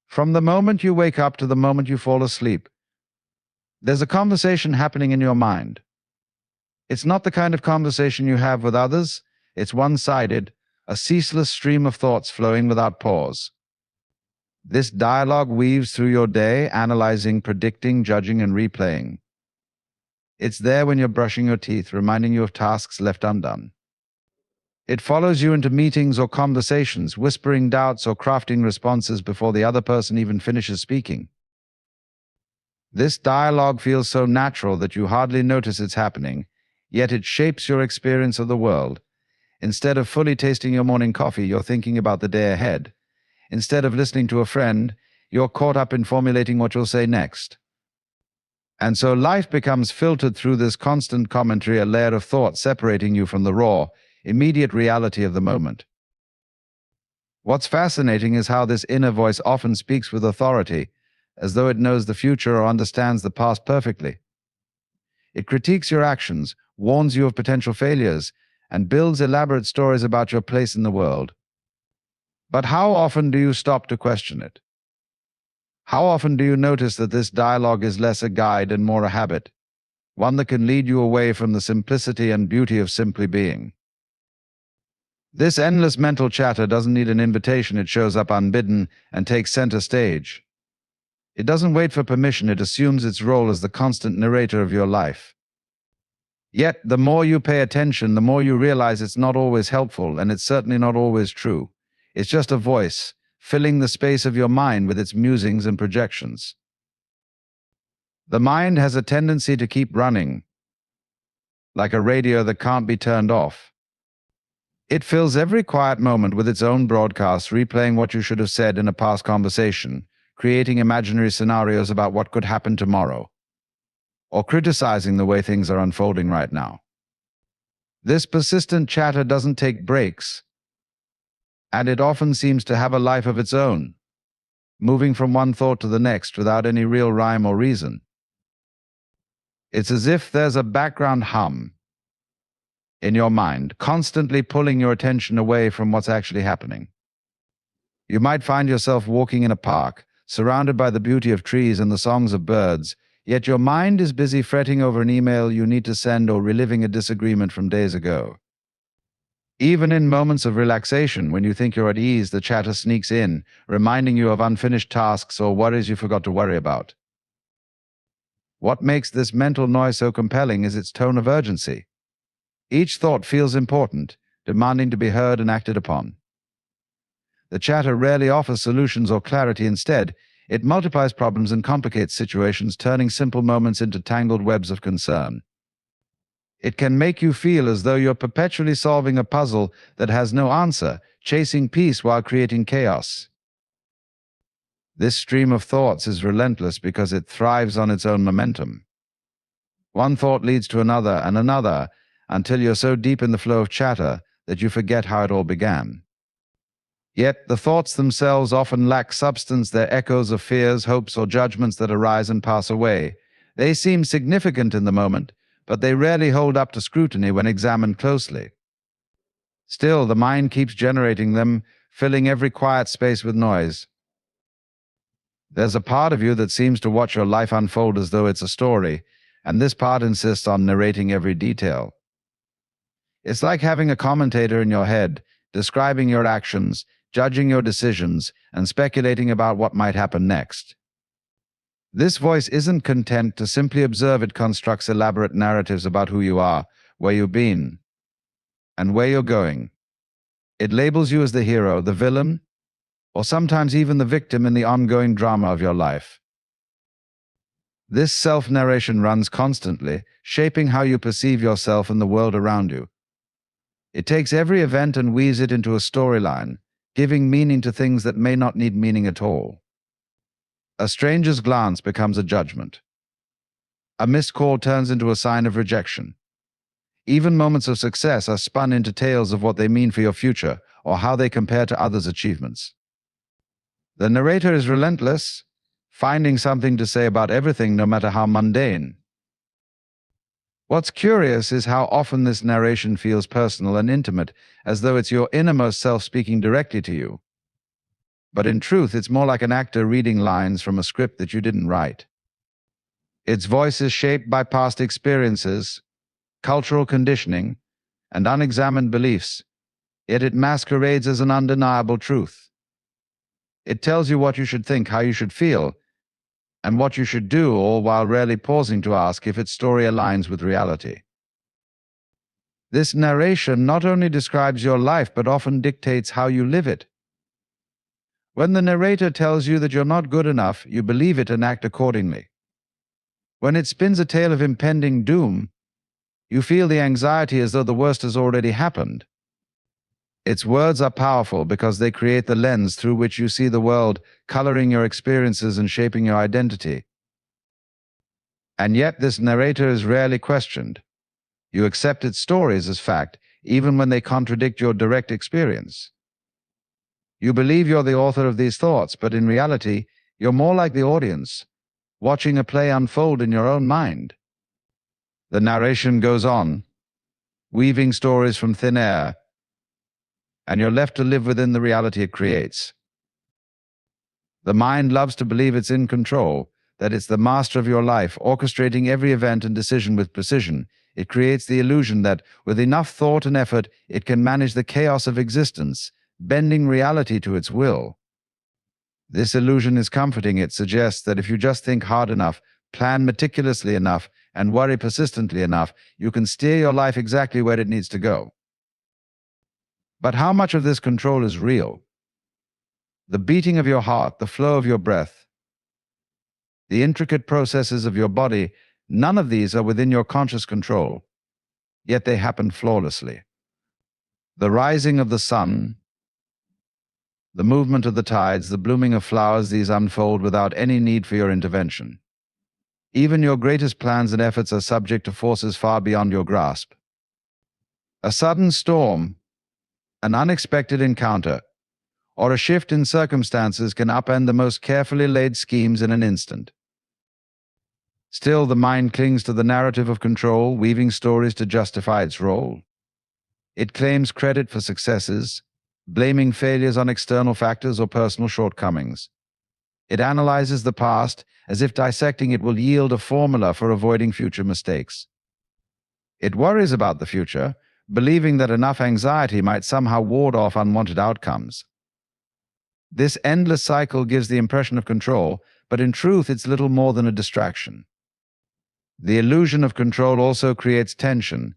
From the moment you wake up to the moment you fall asleep, there's a conversation happening in your mind. It's not the kind of conversation you have with others. It's one-sided, a ceaseless stream of thoughts flowing without pause. This dialogue weaves through your day, analyzing, predicting, judging, and replaying. It's there when you're brushing your teeth, reminding you of tasks left undone. It follows you into meetings or conversations, whispering doubts or crafting responses before the other person even finishes speaking. This dialogue feels so natural that you hardly notice it's happening, yet it shapes your experience of the world. Instead of fully tasting your morning coffee, you're thinking about the day ahead. Instead of listening to a friend, you're caught up in formulating what you'll say next. And so life becomes filtered through this constant commentary, a layer of thought separating you from the raw, immediate reality of the moment. What's fascinating is how this inner voice often speaks with authority, as though it knows the future or understands the past perfectly. It critiques your actions, warns you of potential failures, and builds elaborate stories about your place in the world. But how often do you stop to question it? How often do you notice that this dialogue is less a guide and more a habit, one that can lead you away from the simplicity and beauty of simply being? This endless mental chatter doesn't need an invitation. It shows up unbidden and takes center stage. It doesn't wait for permission. It assumes its role as the constant narrator of your life. Yet, the more you pay attention, the more you realize it's not always helpful, and it's certainly not always true. It's just a voice, filling the space of your mind with its musings and projections. The mind has a tendency to keep running, like a radio that can't be turned off. It fills every quiet moment with its own broadcasts, replaying what you should have said in a past conversation, creating imaginary scenarios about what could happen tomorrow, or criticizing the way things are unfolding right now. This persistent chatter doesn't take breaks, and it often seems to have a life of its own, moving from one thought to the next without any real rhyme or reason. It's as if there's a background hum in your mind, constantly pulling your attention away from what's actually happening. You might find yourself walking in a park, surrounded by the beauty of trees and the songs of birds, yet your mind is busy fretting over an email you need to send or reliving a disagreement from days ago. Even in moments of relaxation, when you think you're at ease, the chatter sneaks in, reminding you of unfinished tasks or worries you forgot to worry about. What makes this mental noise so compelling is its tone of urgency. Each thought feels important, demanding to be heard and acted upon. The chatter rarely offers solutions or clarity. Instead, it multiplies problems and complicates situations, turning simple moments into tangled webs of concern. It can make you feel as though you're perpetually solving a puzzle that has no answer, chasing peace while creating chaos. This stream of thoughts is relentless because it thrives on its own momentum. One thought leads to another and another, until you're so deep in the flow of chatter that you forget how it all began. Yet the thoughts themselves often lack substance. They're echoes of fears, hopes, or judgments that arise and pass away. They seem significant in the moment, but they rarely hold up to scrutiny when examined closely. Still, the mind keeps generating them, filling every quiet space with noise. There's a part of you that seems to watch your life unfold as though it's a story, and this part insists on narrating every detail. It's like having a commentator in your head, describing your actions, judging your decisions, and speculating about what might happen next. This voice isn't content to simply observe. It constructs elaborate narratives about who you are, where you've been, and where you're going. It labels you as the hero, the villain, or sometimes even the victim in the ongoing drama of your life. This self-narration runs constantly, shaping how you perceive yourself and the world around you. It takes every event and weaves it into a storyline, giving meaning to things that may not need meaning at all. A stranger's glance becomes a judgment. A missed call turns into a sign of rejection. Even moments of success are spun into tales of what they mean for your future or how they compare to others' achievements. The narrator is relentless, finding something to say about everything, no matter how mundane. What's curious is how often this narration feels personal and intimate, as though it's your innermost self speaking directly to you. But in truth, it's more like an actor reading lines from a script that you didn't write. Its voice is shaped by past experiences, cultural conditioning, and unexamined beliefs, yet it masquerades as an undeniable truth. It tells you what you should think, how you should feel, and what you should do, all while rarely pausing to ask if its story aligns with reality. This narration not only describes your life, but often dictates how you live it. When the narrator tells you that you're not good enough, you believe it and act accordingly. When it spins a tale of impending doom, you feel the anxiety as though the worst has already happened. Its words are powerful because they create the lens through which you see the world, coloring your experiences and shaping your identity. And yet this narrator is rarely questioned. You accept its stories as fact, even when they contradict your direct experience. You believe you're the author of these thoughts, but in reality, you're more like the audience, watching a play unfold in your own mind. The narration goes on, weaving stories from thin air, and you're left to live within the reality it creates. The mind loves to believe it's in control, that it's the master of your life, orchestrating every event and decision with precision. It creates the illusion that, with enough thought and effort, it can manage the chaos of existence, bending reality to its will. This illusion is comforting. It suggests that if you just think hard enough, plan meticulously enough, and worry persistently enough, you can steer your life exactly where it needs to go. But how much of this control is real? The beating of your heart, the flow of your breath, the intricate processes of your body, none of these are within your conscious control, yet they happen flawlessly. The rising of the sun, the movement of the tides, the blooming of flowers, these unfold without any need for your intervention. Even your greatest plans and efforts are subject to forces far beyond your grasp. A sudden storm, an unexpected encounter, or a shift in circumstances can upend the most carefully laid schemes in an instant. Still, the mind clings to the narrative of control, weaving stories to justify its role. It claims credit for successes, blaming failures on external factors or personal shortcomings. It analyzes the past as if dissecting it will yield a formula for avoiding future mistakes. It worries about the future, believing that enough anxiety might somehow ward off unwanted outcomes. This endless cycle gives the impression of control, but in truth it's little more than a distraction. The illusion of control also creates tension,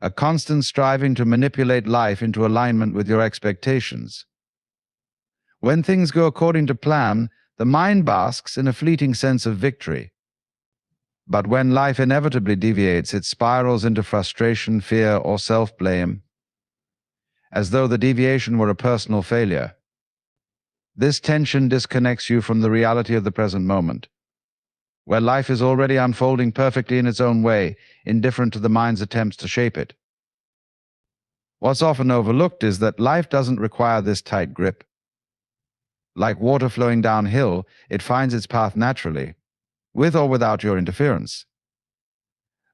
a constant striving to manipulate life into alignment with your expectations. When things go according to plan, the mind basks in a fleeting sense of victory. But when life inevitably deviates, it spirals into frustration, fear, or self-blame, as though the deviation were a personal failure. This tension disconnects you from the reality of the present moment, where life is already unfolding perfectly in its own way, indifferent to the mind's attempts to shape it. What's often overlooked is that life doesn't require this tight grip. Like water flowing downhill, it finds its path naturally, with or without your interference.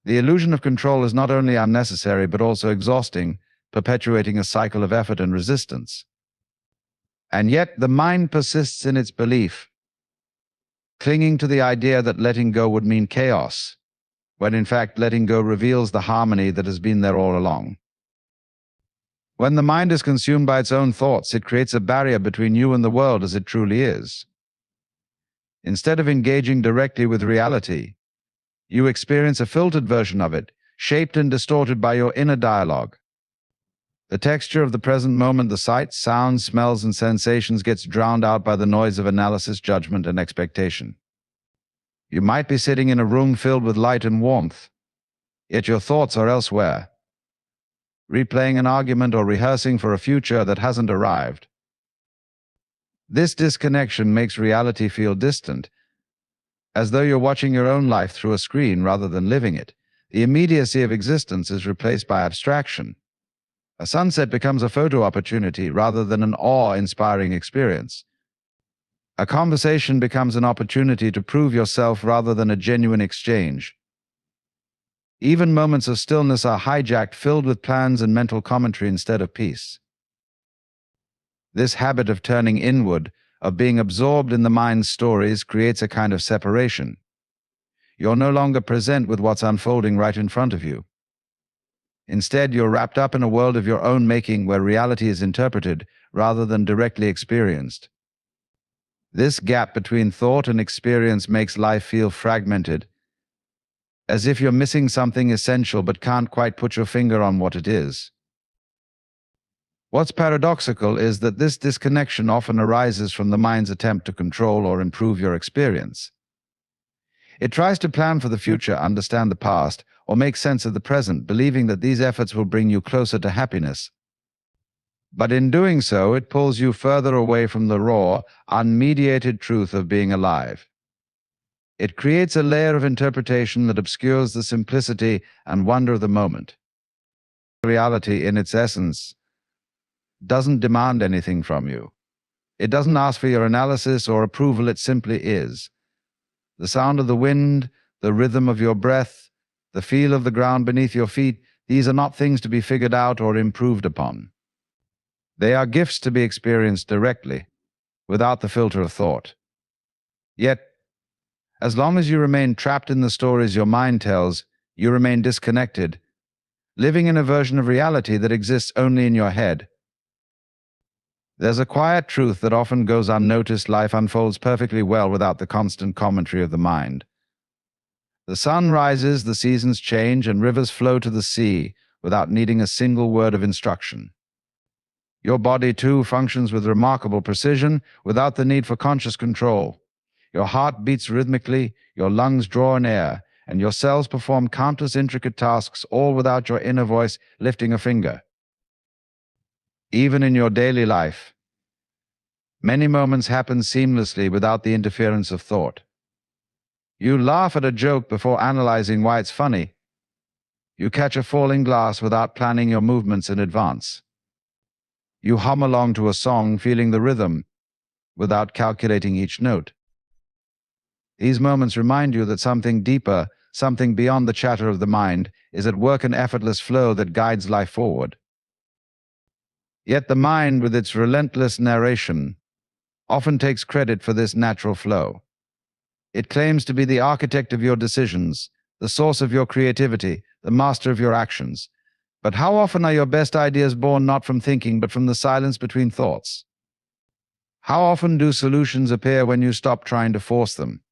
The illusion of control is not only unnecessary but also exhausting, perpetuating a cycle of effort and resistance. And yet the mind persists in its belief, clinging to the idea that letting go would mean chaos, when in fact letting go reveals the harmony that has been there all along. When the mind is consumed by its own thoughts, it creates a barrier between you and the world as it truly is. Instead of engaging directly with reality, you experience a filtered version of it, shaped and distorted by your inner dialogue. The texture of the present moment, the sights, sounds, smells, and sensations gets drowned out by the noise of analysis, judgment, and expectation. You might be sitting in a room filled with light and warmth, yet your thoughts are elsewhere, replaying an argument or rehearsing for a future that hasn't arrived. This disconnection makes reality feel distant, as though you're watching your own life through a screen rather than living it. The immediacy of existence is replaced by abstraction. A sunset becomes a photo opportunity rather than an awe-inspiring experience. A conversation becomes an opportunity to prove yourself rather than a genuine exchange. Even moments of stillness are hijacked, filled with plans and mental commentary instead of peace. This habit of turning inward, of being absorbed in the mind's stories creates a kind of separation. You're no longer present with what's unfolding right in front of you. Instead, you're wrapped up in a world of your own making where reality is interpreted rather than directly experienced. This gap between thought and experience makes life feel fragmented, as if you're missing something essential but can't quite put your finger on what it is. What's paradoxical is that this disconnection often arises from the mind's attempt to control or improve your experience. It tries to plan for the future, understand the past, or make sense of the present, believing that these efforts will bring you closer to happiness. But in doing so, it pulls you further away from the raw, unmediated truth of being alive. It creates a layer of interpretation that obscures the simplicity and wonder of the moment. Reality, in its essence, doesn't demand anything from you. It doesn't ask for your analysis or approval, it simply is. The sound of the wind, the rhythm of your breath, the feel of the ground beneath your feet, these are not things to be figured out or improved upon. They are gifts to be experienced directly, without the filter of thought. Yet, as long as you remain trapped in the stories your mind tells, you remain disconnected, living in a version of reality that exists only in your head. There's a quiet truth that often goes unnoticed. Life unfolds perfectly well without the constant commentary of the mind. The sun rises, the seasons change, and rivers flow to the sea without needing a single word of instruction. Your body, too, functions with remarkable precision without the need for conscious control. Your heart beats rhythmically, your lungs draw in air, and your cells perform countless intricate tasks, all without your inner voice lifting a finger. Even in your daily life, many moments happen seamlessly without the interference of thought. You laugh at a joke before analyzing why it's funny. You catch a falling glass without planning your movements in advance. You hum along to a song, feeling the rhythm, without calculating each note. These moments remind you that something deeper, something beyond the chatter of the mind, is at work, an effortless flow that guides life forward. Yet the mind, with its relentless narration, often takes credit for this natural flow. It claims to be the architect of your decisions, the source of your creativity, the master of your actions. But how often are your best ideas born not from thinking, but from the silence between thoughts? How often do solutions appear when you stop trying to force them?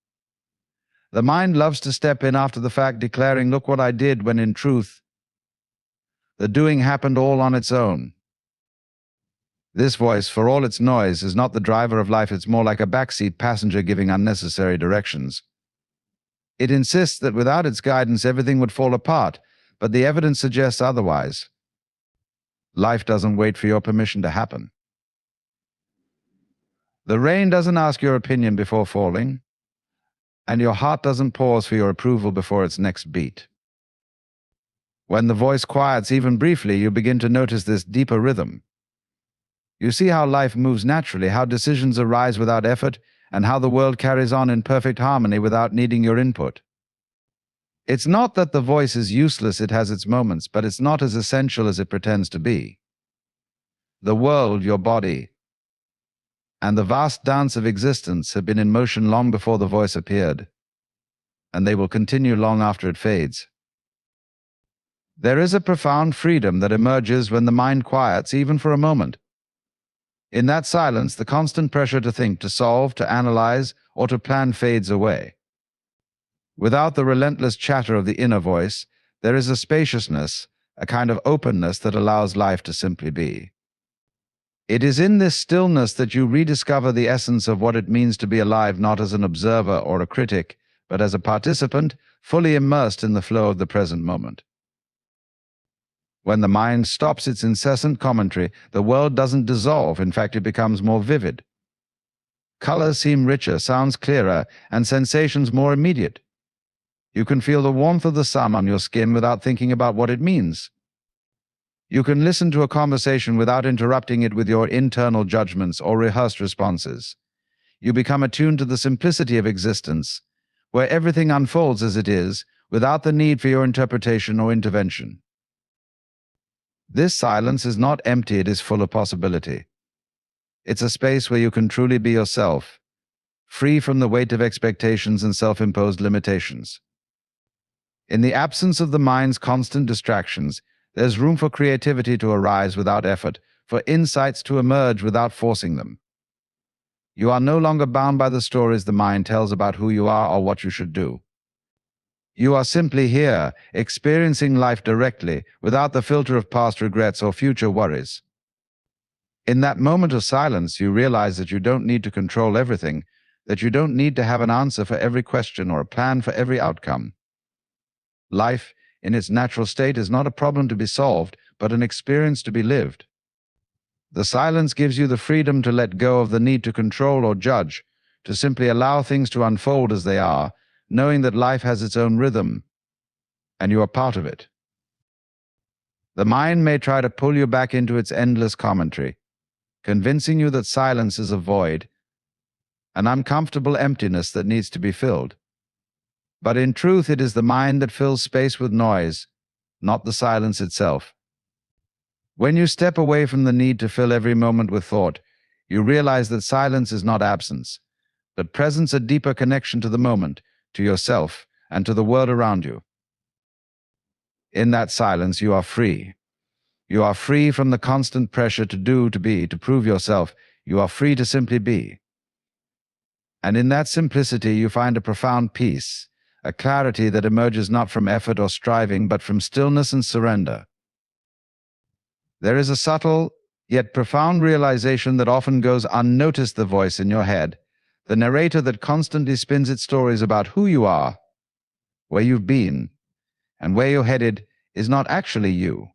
The mind loves to step in after the fact, declaring, "Look what I did," when in truth, the doing happened all on its own. This voice, for all its noise, is not the driver of life. It's more like a backseat passenger giving unnecessary directions. It insists that without its guidance everything would fall apart, but the evidence suggests otherwise. Life doesn't wait for your permission to happen. The rain doesn't ask your opinion before falling, and your heart doesn't pause for your approval before its next beat. When the voice quiets even briefly, you begin to notice this deeper rhythm. You see how life moves naturally, how decisions arise without effort, and how the world carries on in perfect harmony without needing your input. It's not that the voice is useless, it has its moments, but it's not as essential as it pretends to be. The world, your body, and the vast dance of existence have been in motion long before the voice appeared, and they will continue long after it fades. There is a profound freedom that emerges when the mind quiets, even for a moment. In that silence, the constant pressure to think, to solve, to analyze, or to plan fades away. Without the relentless chatter of the inner voice, there is a spaciousness, a kind of openness that allows life to simply be. It is in this stillness that you rediscover the essence of what it means to be alive, not as an observer or a critic, but as a participant, fully immersed in the flow of the present moment. When the mind stops its incessant commentary, the world doesn't dissolve. In fact, it becomes more vivid. Colors seem richer, sounds clearer, and sensations more immediate. You can feel the warmth of the sun on your skin without thinking about what it means. You can listen to a conversation without interrupting it with your internal judgments or rehearsed responses. You become attuned to the simplicity of existence, where everything unfolds as it is, without the need for your interpretation or intervention. This silence is not empty, it is full of possibility. It's a space where you can truly be yourself, free from the weight of expectations and self-imposed limitations. In the absence of the mind's constant distractions, there's room for creativity to arise without effort, for insights to emerge without forcing them. You are no longer bound by the stories the mind tells about who you are or what you should do. You are simply here, experiencing life directly, without the filter of past regrets or future worries. In that moment of silence, you realize that you don't need to control everything, that you don't need to have an answer for every question or a plan for every outcome. Life, in its natural state, is not a problem to be solved, but an experience to be lived. The silence gives you the freedom to let go of the need to control or judge, to simply allow things to unfold as they are, knowing that life has its own rhythm, and you are part of it. The mind may try to pull you back into its endless commentary, convincing you that silence is a void, an uncomfortable emptiness that needs to be filled. But in truth, it is the mind that fills space with noise, not the silence itself. When you step away from the need to fill every moment with thought, you realize that silence is not absence, but presence, a deeper connection to the moment, to yourself, and to the world around you. In that silence, you are free. You are free from the constant pressure to do, to be, to prove yourself. You are free to simply be. And in that simplicity, you find a profound peace, a clarity that emerges not from effort or striving, but from stillness and surrender. There is a subtle, yet profound realization that often goes unnoticed: the voice in your head, the narrator that constantly spins its stories about who you are, where you've been, and where you're headed, is not actually you.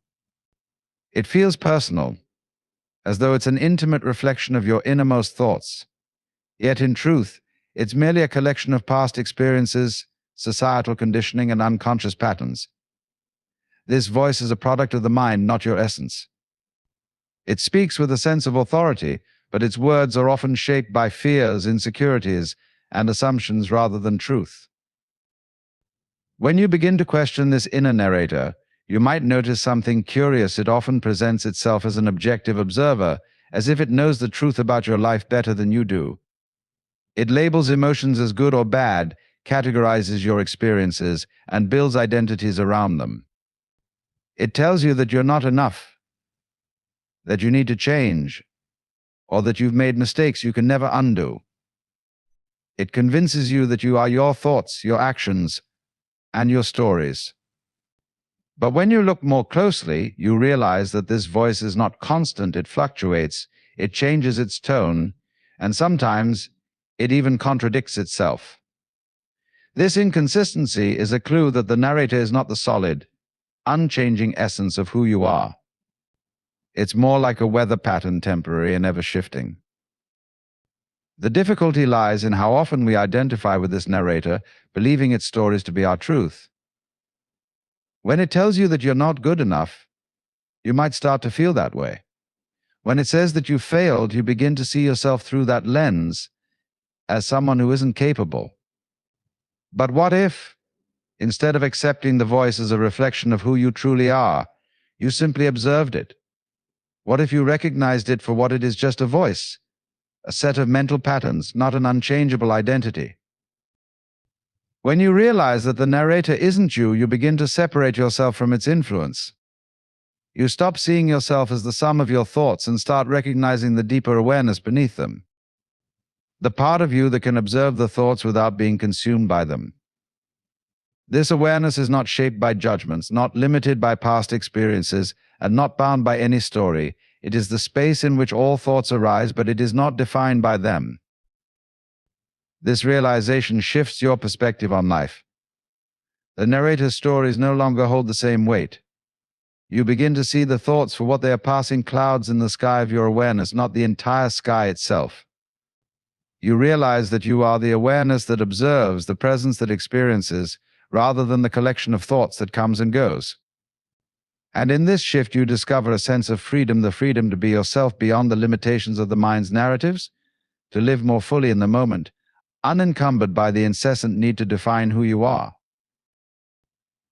It feels personal, as though it's an intimate reflection of your innermost thoughts. Yet in truth, it's merely a collection of past experiences, societal conditioning, and unconscious patterns. This voice is a product of the mind, not your essence. It speaks with a sense of authority, but its words are often shaped by fears, insecurities, and assumptions rather than truth. When you begin to question this inner narrator, you might notice something curious. It often presents itself as an objective observer, as if it knows the truth about your life better than you do. It labels emotions as good or bad, categorizes your experiences, and builds identities around them. It tells you that you're not enough, that you need to change, or that you've made mistakes you can never undo. It convinces you that you are your thoughts, your actions, and your stories. But when you look more closely, you realize that this voice is not constant. It fluctuates, it changes its tone, and sometimes it even contradicts itself. This inconsistency is a clue that the narrator is not the solid, unchanging essence of who you are. It's more like a weather pattern, temporary and ever-shifting. The difficulty lies in how often we identify with this narrator, believing its stories to be our truth. When it tells you that you're not good enough, you might start to feel that way. When it says that you failed, you begin to see yourself through that lens, as someone who isn't capable. But what if, instead of accepting the voice as a reflection of who you truly are, you simply observed it? What if you recognized it for what it is: just a voice, a set of mental patterns, not an unchangeable identity? When you realize that the narrator isn't you, you begin to separate yourself from its influence. You stop seeing yourself as the sum of your thoughts and start recognizing the deeper awareness beneath them. The part of you that can observe the thoughts without being consumed by them. This awareness is not shaped by judgments, not limited by past experiences, and not bound by any story. It is the space in which all thoughts arise, but it is not defined by them. This realization shifts your perspective on life. The narrator's stories no longer hold the same weight. You begin to see the thoughts for what they are: passing clouds in the sky of your awareness, not the entire sky itself. You realize that you are the awareness that observes, the presence that experiences, rather than the collection of thoughts that comes and goes. And in this shift, you discover a sense of freedom, the freedom to be yourself beyond the limitations of the mind's narratives, to live more fully in the moment, unencumbered by the incessant need to define who you are.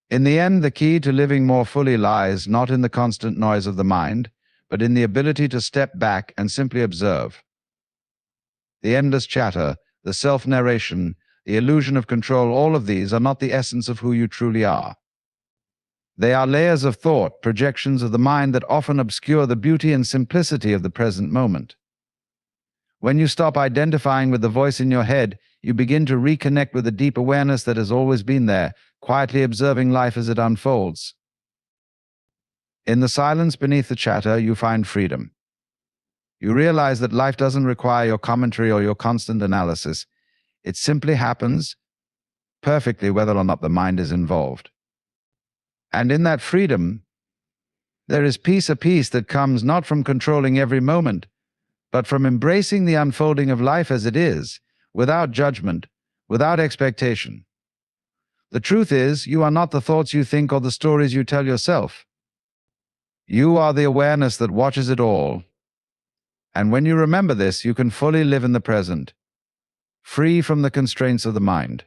In the end, the key to living more fully lies not in the constant noise of the mind, but in the ability to step back and simply observe. The endless chatter, the self-narration, the illusion of control, all of these are not the essence of who you truly are. They are layers of thought, projections of the mind that often obscure the beauty and simplicity of the present moment. When you stop identifying with the voice in your head, you begin to reconnect with the deep awareness that has always been there, quietly observing life as it unfolds. In the silence beneath the chatter, you find freedom. You realize that life doesn't require your commentary or your constant analysis. It simply happens perfectly whether or not the mind is involved. And in that freedom, there is peace, a peace that comes not from controlling every moment, but from embracing the unfolding of life as it is, without judgment, without expectation. The truth is, you are not the thoughts you think or the stories you tell yourself. You are the awareness that watches it all. And when you remember this, you can fully live in the present, free from the constraints of the mind.